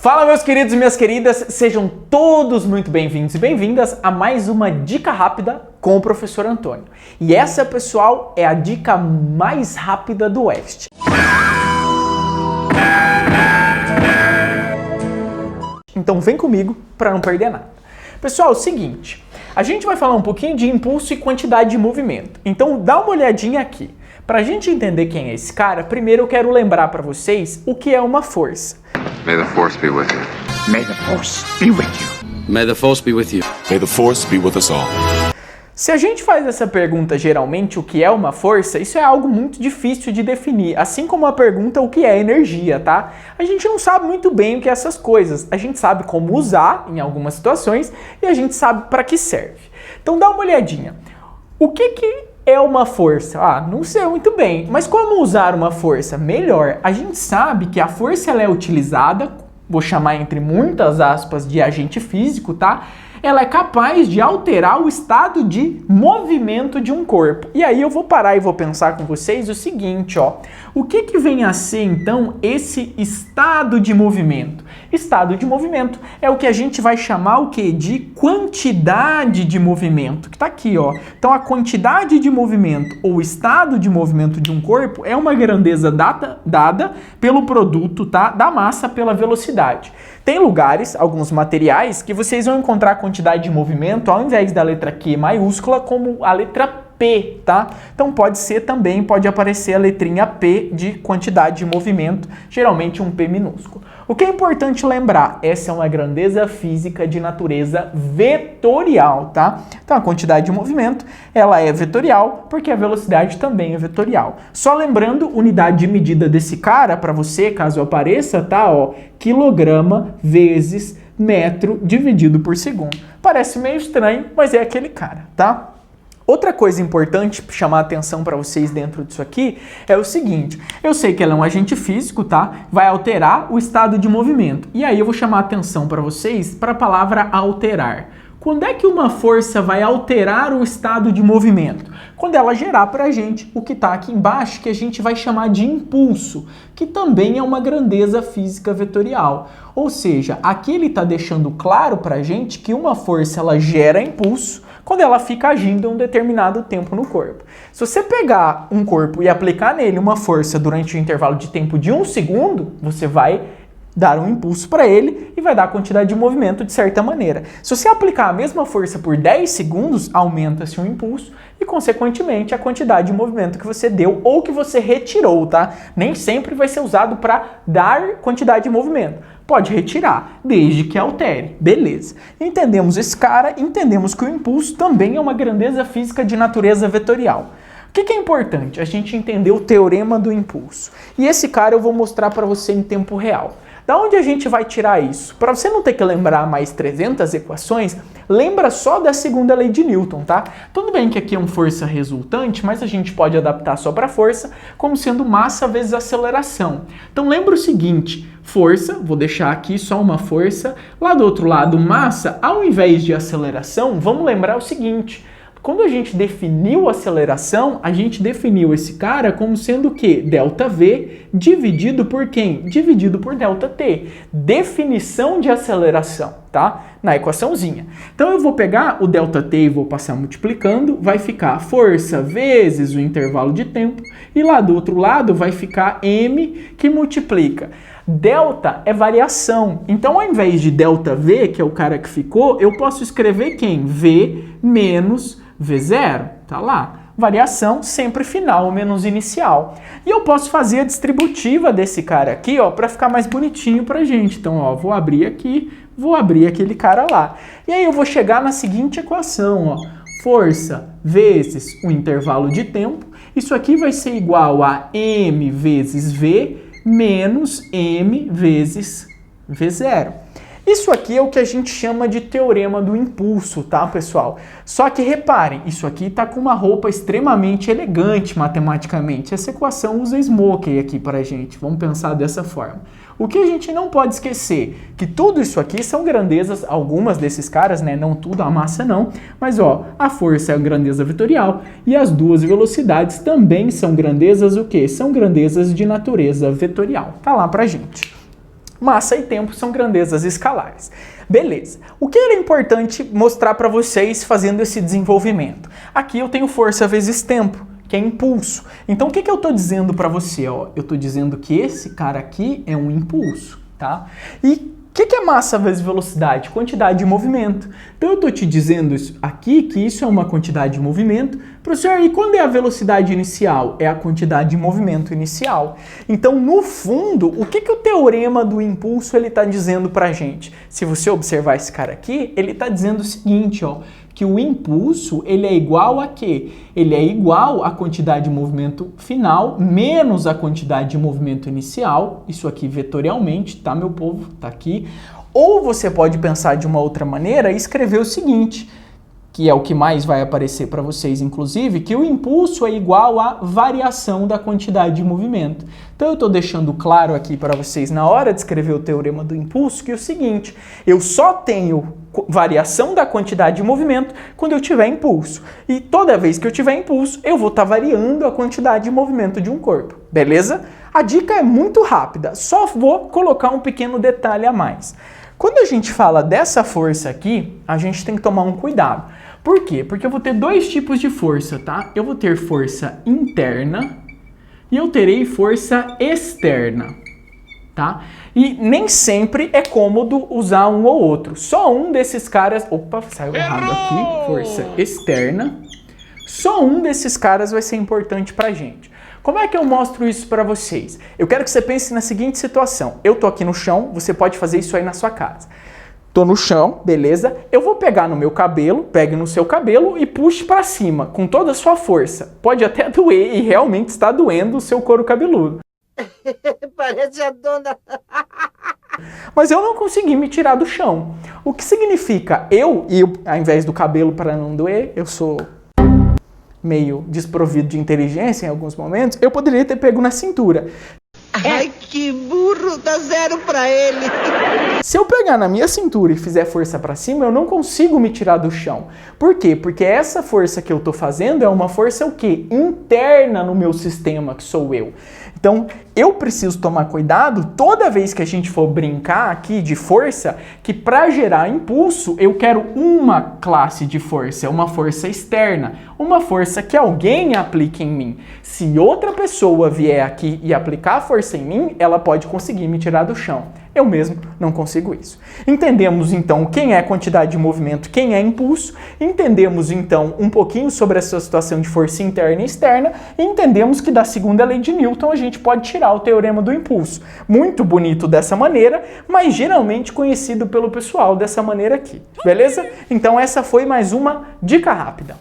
Fala, meus queridos e minhas queridas, sejam todos muito bem-vindos e bem-vindas a mais uma dica rápida com o professor Antônio. E essa, pessoal, é a dica mais rápida do Oeste. Então vem comigo para não perder nada. Pessoal, é o seguinte, a gente vai falar um pouquinho de impulso e quantidade de movimento. Então dá uma olhadinha aqui. Para a gente entender quem é esse cara, primeiro eu quero lembrar para vocês o que é uma força. May the force be with you. May the force be with you. May the force be with you. May the force be with us all. Se a gente faz essa pergunta geralmente, o que é uma força, isso é algo muito difícil de definir, assim como a pergunta o que é energia, tá? A gente não sabe muito bem o que é essas coisas, a gente sabe como usar em algumas situações e a gente sabe para que serve. Então dá uma olhadinha. O que é uma força? Não sei muito bem, mas como usar uma força? Melhor, a gente sabe que a força ela é utilizada, vou chamar entre muitas aspas de agente físico, tá? Ela é capaz de alterar o estado de movimento de um corpo. E aí eu vou parar e vou pensar com vocês o seguinte, ó. O que vem a ser, então, esse estado de movimento? Estado de movimento é o que a gente vai chamar o quê? De quantidade de movimento, que tá aqui, ó. Então, a quantidade de movimento ou estado de movimento de um corpo é uma grandeza dada pelo produto, tá? Da massa pela velocidade. Tem lugares, alguns materiais, que vocês vão encontrar a quantidade de movimento, ao invés da letra Q maiúscula, como a letra P, tá? Então pode ser também, pode aparecer a letrinha P de quantidade de movimento, geralmente um P minúsculo. O que é importante lembrar, essa é uma grandeza física de natureza vetorial, tá? Então a quantidade de movimento, ela é vetorial, porque a velocidade também é vetorial. Só lembrando, unidade de medida desse cara, para você, caso apareça, tá? Ó, quilograma vezes metro dividido por segundo. Parece meio estranho, mas é aquele cara, tá? Outra coisa importante chamar a atenção para vocês dentro disso aqui é o seguinte, eu sei que ela é um agente físico, tá? Vai alterar o estado de movimento. E aí eu vou chamar a atenção para vocês para a palavra alterar. Quando é que uma força vai alterar o estado de movimento? Quando ela gerar para a gente o que está aqui embaixo, que a gente vai chamar de impulso, que também é uma grandeza física vetorial. Ou seja, aqui ele está deixando claro para a gente que uma força ela gera impulso quando ela fica agindo um determinado tempo no corpo. Se você pegar um corpo e aplicar nele uma força durante um intervalo de tempo de 1 segundo, você vai dar um impulso para ele e vai dar a quantidade de movimento de certa maneira. Se você aplicar a mesma força por 10 segundos, aumenta-se o impulso e, consequentemente, a quantidade de movimento que você deu ou que você retirou, tá? Nem sempre vai ser usado para dar quantidade de movimento. Pode retirar, desde que altere. Beleza. Entendemos esse cara, entendemos que o impulso também é uma grandeza física de natureza vetorial. O que é importante? A gente entender o teorema do impulso. E esse cara eu vou mostrar para você em tempo real. Da onde a gente vai tirar isso? Para você não ter que lembrar mais 300 equações, lembra só da segunda lei de Newton, tá? Tudo bem que aqui é uma força resultante, mas a gente pode adaptar só para força, como sendo massa vezes aceleração. Então lembra o seguinte, força, vou deixar aqui só uma força, lá do outro lado massa, ao invés de aceleração, vamos lembrar o seguinte, quando a gente definiu a aceleração, a gente definiu esse cara como sendo o quê? ΔV dividido por quem? Dividido por ΔT. Definição de aceleração, tá? Na equaçãozinha. Então eu vou pegar o ΔT e vou passar multiplicando, vai ficar força vezes o intervalo de tempo, e lá do outro lado vai ficar m que multiplica. Delta é variação, então ao invés de ΔV, que é o cara que ficou, eu posso escrever quem? V menos V0, tá lá. Variação sempre final menos inicial. E eu posso fazer a distributiva desse cara aqui, ó, para ficar mais bonitinho pra gente. Então, ó, vou abrir aqui, vou abrir aquele cara lá. E aí eu vou chegar na seguinte equação, ó. Força vezes o intervalo de tempo. Isso aqui vai ser igual a m vezes v menos m vezes v0. Isso aqui é o que a gente chama de teorema do impulso, tá, pessoal? Só que reparem, isso aqui está com uma roupa extremamente elegante matematicamente. Essa equação usa Smokey aqui para a gente, vamos pensar dessa forma. O que a gente não pode esquecer, que tudo isso aqui são grandezas, algumas desses caras, né, não tudo, a massa não, mas ó, a força é a grandeza vetorial e as duas velocidades também são grandezas o quê? São grandezas de natureza vetorial. Tá lá pra gente. Massa e tempo são grandezas escalares. Beleza. O que era importante mostrar para vocês fazendo esse desenvolvimento? Aqui eu tenho força vezes tempo, que é impulso. Então o que eu estou dizendo para você? Ó? Eu estou dizendo que esse cara aqui é um impulso, tá? E o que é massa vezes velocidade? Quantidade de movimento. Então eu estou te dizendo isso aqui, que isso é uma quantidade de movimento. Professor, e quando é a velocidade inicial? É a quantidade de movimento inicial. Então, no fundo, o que o teorema do impulso ele está dizendo para a gente? Se você observar esse cara aqui, ele está dizendo o seguinte, ó, que o impulso ele é igual a quê? Ele é igual à quantidade de movimento final menos a quantidade de movimento inicial, isso aqui vetorialmente, tá, meu povo? Tá aqui. Ou você pode pensar de uma outra maneira e escrever o seguinte, que é o que mais vai aparecer para vocês, inclusive, que o impulso é igual à variação da quantidade de movimento. Então eu estou deixando claro aqui para vocês, na hora de escrever o teorema do impulso, que é o seguinte, eu só tenho variação da quantidade de movimento quando eu tiver impulso. E toda vez que eu tiver impulso, eu vou estar variando a quantidade de movimento de um corpo, beleza? A dica é muito rápida, só vou colocar um pequeno detalhe a mais. Quando a gente fala dessa força aqui, a gente tem que tomar um cuidado. Por quê? Porque eu vou ter dois tipos de força, tá? Eu vou ter força interna e eu terei força externa, tá? E nem sempre é cômodo usar um ou outro. Só um desses caras... Opa, saiu errado aqui. Força externa. Só um desses caras vai ser importante pra gente. Como é que eu mostro isso para vocês? Eu quero que você pense na seguinte situação. Eu tô aqui no chão, você pode fazer isso aí na sua casa. Tô no chão, beleza? Eu vou pegar no meu cabelo, pegue no seu cabelo e puxe para cima, com toda a sua força. Pode até doer e realmente está doendo o seu couro cabeludo. Parece a dona... Mas eu não consegui me tirar do chão. O que significa ao invés do cabelo para não doer, eu sou meio desprovido de inteligência em alguns momentos, eu poderia ter pego na cintura. Ai, que burro, dá 0 pra ele. Se eu pegar na minha cintura e fizer força para cima, eu não consigo me tirar do chão. Por quê? Porque essa força que eu tô fazendo é uma força o quê? Interna no meu sistema, que sou eu. Então, eu preciso tomar cuidado toda vez que a gente for brincar aqui de força, que para gerar impulso, eu quero uma classe de força, uma força externa, uma força que alguém aplique em mim. Se outra pessoa vier aqui e aplicar a força em mim, ela pode conseguir me tirar do chão. Eu mesmo não consigo isso. Entendemos então quem é quantidade de movimento, quem é impulso, entendemos então um pouquinho sobre essa situação de força interna e externa, e entendemos que da segunda lei de Newton a gente pode tirar o teorema do impulso. Muito bonito dessa maneira, mas geralmente conhecido pelo pessoal dessa maneira aqui. Beleza? Então essa foi mais uma dica rápida.